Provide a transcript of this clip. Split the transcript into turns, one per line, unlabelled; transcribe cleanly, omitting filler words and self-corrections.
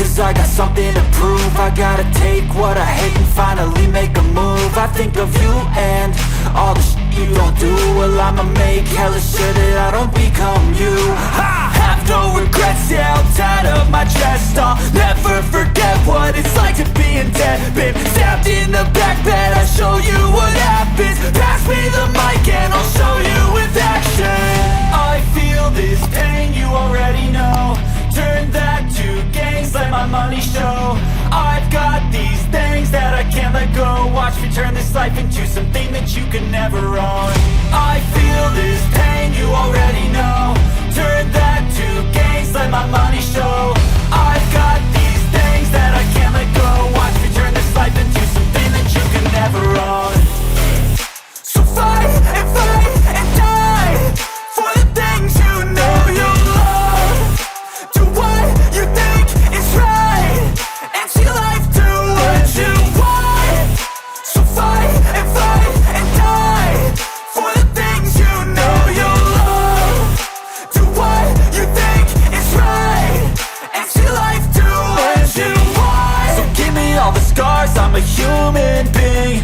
cause I got something to prove. I gotta take what I hate and finally make a move. I think of you and all the shit you don't do. Well, I'ma make hella sure that I don't become you. I have no regrets, yeah, I'll tie up my chest. I'll never forget what it's like to be in debt. Been stabbed in the back bed, I'll show you what happens. Pass me the mic and I'll show you with action. I feel this pain, you already know. Turn that to gains, let my money show. I've got these things that I can't let go. Watch me turn this life into something that you can never own. I feel this pain, you already know. Turn that to gains, let my money show. I've got these things that I can't let go. Watch me turn this life into something that you can never own. So fight and die for the things you know you love. Do what you think is right and see life do what you want. So fight and die for the things you know you love. Do what you think is right and see life do what you want. So give me all the scars, I'm a human being.